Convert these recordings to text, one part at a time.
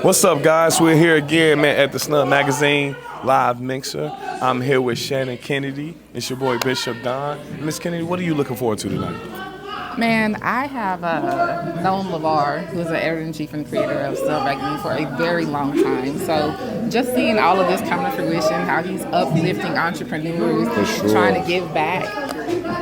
What's up, guys? We're here again, man, at the Snub Magazine live mixer. I'm here with Chanan Kennedy. It's your boy Bishop Don. Miss Kennedy, what are you looking forward to tonight? Man, I have known LeVar, who's the editor-in-chief and creator of Snub Magazine, for a very long time. So just seeing all of this come to fruition, how he's uplifting entrepreneurs, trying to give back,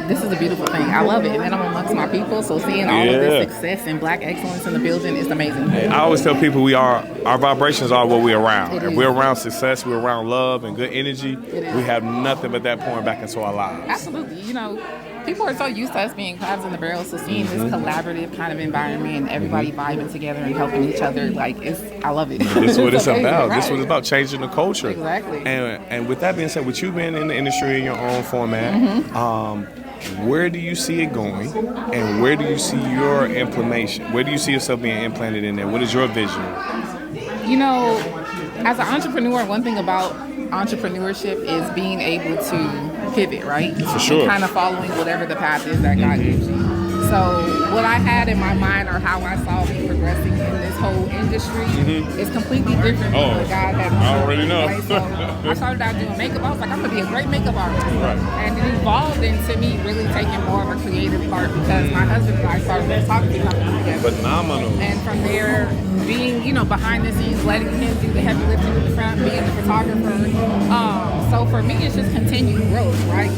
this is a beautiful thing. I love it. And then I'm amongst my people, so seeing all of this success and black excellence in the building is amazing. Hey, I always tell people our vibrations are what we're around. If we're around success, we're around love and good energy, we have nothing but that pouring back into our lives. Absolutely. You know, people are so used to us being crabs in the barrel, so seeing this collaborative kind of environment and everybody vibing together and helping each other, I love it. This is what it's about. Right. This is what it's about, changing the culture. Exactly. And with that being said, with you being in the industry in your own format, where do you see it going, and where do you see your implementation? Where do you see yourself being implanted in there? What is your vision? You know, as an entrepreneur, one thing about entrepreneurship is being able to pivot, right? For sure. And kind of following whatever the path is that God gives you. So what I had in my mind, or how I saw me progressing in this whole industry, is completely different from what God had. I already know. Right? So I started out doing makeup. I was like, I'm gonna be a great makeup artist. Right. And it evolved into me really taking more of a creative part, because my husband and I started a photography company together. Phenomenal. And from there, being, behind the scenes, letting him do the heavy lifting in the front, being the photographer. So for me, it's just continued growth, right?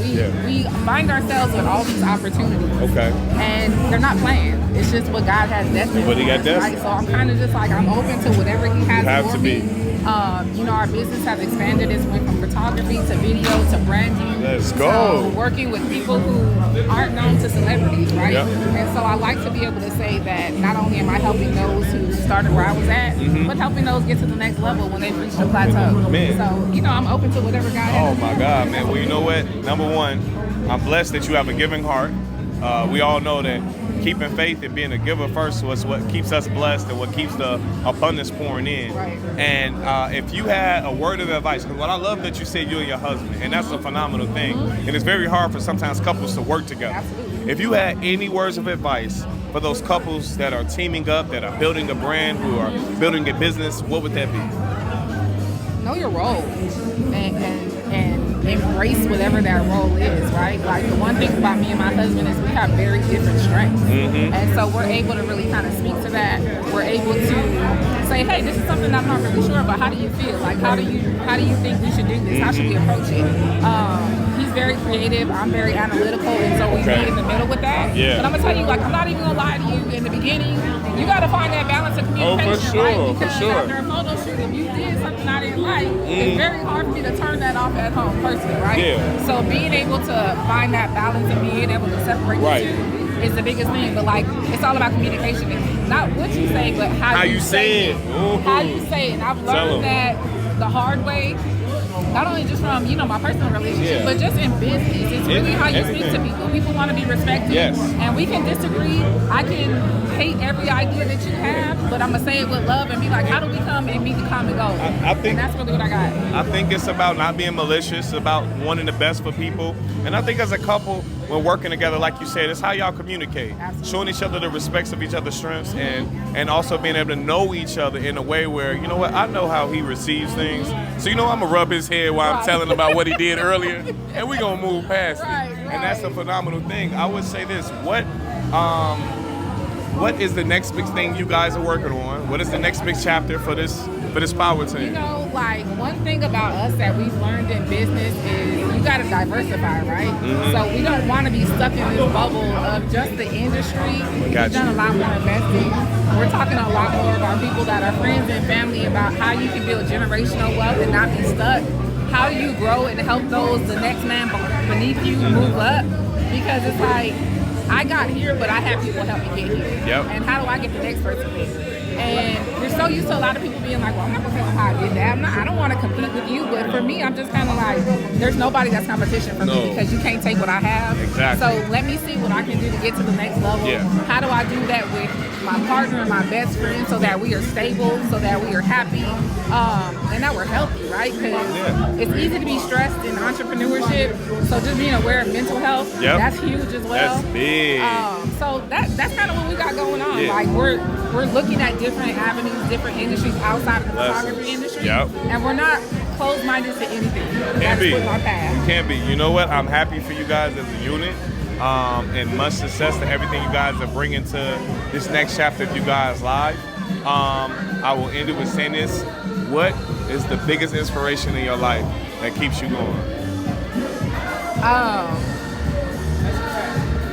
We find ourselves with all these opportunities. Okay. And they're not planned. It's just what God has destined. What he got destined. Right? So I'm kind of just like, I'm open to whatever he has for me. Our business has expanded. It's went from photography to video to branding. Let's go. So working with people who aren't known to celebrities, right? Yep. And so I like to be able to say that not only am I helping those who started where I was at, but helping those get to the next level when they've reached a plateau. Man. So, I'm open to whatever God has. Oh my God, man. Well, you know what? Number one, I'm blessed that you have a giving heart. We all know that keeping faith and being a giver first was what keeps us blessed and what keeps the abundance pouring in. Right. And if you had a word of advice, because what I love that you said you and your husband, and that's a phenomenal thing. And it's very hard for sometimes couples to work together. Absolutely. If you had any words of advice for those couples that are teaming up, that are building a brand, who are building a business, what would that be? Know your role and embrace whatever that role is, right? Like, the one thing about me and my husband is we have very different strengths. And so we're able to really kind of speak to that. We're able to say, hey, this is something I'm not really sure about. How do you feel? Like, how do you think we should do this? How should we approach it? He's very creative. I'm very analytical. And so we meet in the middle with that. Yeah. But I'm going to tell you, I'm not even going to lie to you. In the beginning, you got to find that balance of communication, right? Because after a photo shoot, if you did something I didn't like, it's very hard for me to turn that off at home personally, right? Yeah. So being able to find that balance and being able to separate the two is the biggest thing. But it's all about communication. It's not what you say, but how you say it. How you say it. And I've learned that the hard way. Not only just from, my personal relationship, but just in business. It's really how you speak to people. People want to be respected. Yes. And we can disagree. I can hate every idea that you have, but I'm going to say it with love and be like, how do we come and meet the common goal? I think, and that's really what I got. I think it's about not being malicious, it's about wanting the best for people. And I think as a couple, when working together, like you said, it's how y'all communicate. Absolutely. Showing each other the respects of each other's strengths, and also being able to know each other in a way where, you know what, I know how he receives things. So, I'm going to rub his head while I'm telling him about what he did earlier, and we're going to move past it. And that's a phenomenal thing. I would say this, what is the next big thing you guys are working on? What is the next big chapter for this power team? One thing about us that we've learned in business is you got to diversify, right? So we don't want to be stuck in this bubble of just the industry. We've done a lot more investing. We're talking a lot more about people that are friends and family, about how you can build generational wealth and not be stuck. How do you grow and help the next man beneath you move up? Because it's like, I got here, but I have people help me get here. Yep. And how do I get the next person there? And we're so used to a lot of people being like, well, I'm not going to tell them how I did that. I don't want to compete with you. But for me, I'm just kind of like, there's nobody that's competition for me, because you can't take what I have. Exactly. So let me see what I can do to get to the next level. Yeah. How do I do that with my partner and my best friend, so that we are stable, so that we are happy, and that we're healthy, right? Because it's easy to be stressed in entrepreneurship. So just being aware of mental health, that's huge as well. That's big. So that's kind of what we got going on. Yeah. Like we're looking at different different avenues, different industries outside of the photography industry. Yep. And we're not closed-minded to anything. Can't be. That's our path. You can't be. You know what? I'm happy for you guys as a unit. And much success to everything you guys are bringing to this next chapter of you guys' life. I will end it with saying this. What is the biggest inspiration in your life that keeps you going?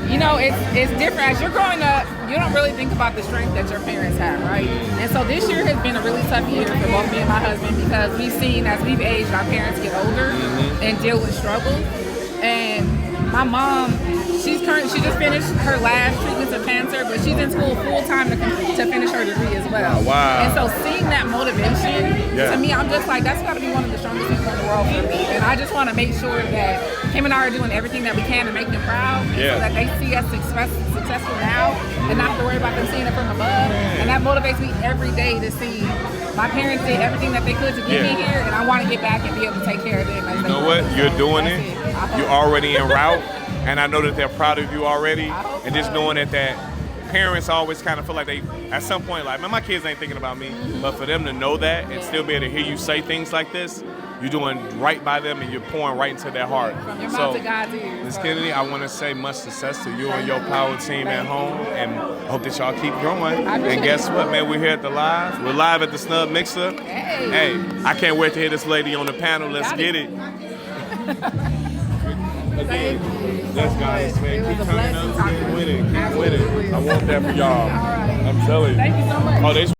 You know, it's different. As you're growing up, you don't really think about the strength that your parents have, right? And so this year has been a really tough year for both me and my husband because we've seen, as we've aged, our parents get older and deal with struggles. And my mom, she just finished her last treatments of cancer, but she's in school full time to finish her degree as well. Oh, wow. And so seeing that motivation, to me, I'm just like, that's got to be one of the strongest people in the world for me. And I just want to make sure that him and I are doing everything that we can to make them proud, so that they see us successful now and not have to worry about them seeing it from above. And that motivates me every day to see my parents did everything that they could to get me here, and I want to get back and be able to take care of them. As You know what? You're doing it. You're already en route, and I know that they're proud of you already. And just knowing that parents always kind of feel like they, at some point, like, man, my kids ain't thinking about me. But for them to know that and still be able to hear you say things like this, you're doing right by them and you're pouring right into their heart. From your mouth to God's ears. Ms. Kennedy, I want to say much success to you and your power team at home, and hope that y'all keep growing. And guess what, man? We're here at the live. We're live at the Snub Mixer. Hey, I can't wait to hear this lady on the panel. Let's get it. Again, let's guys, man. Keep turning up, keep winning, keep winning. I want that for y'all. I'm telling you. Thank you so much. Oh, they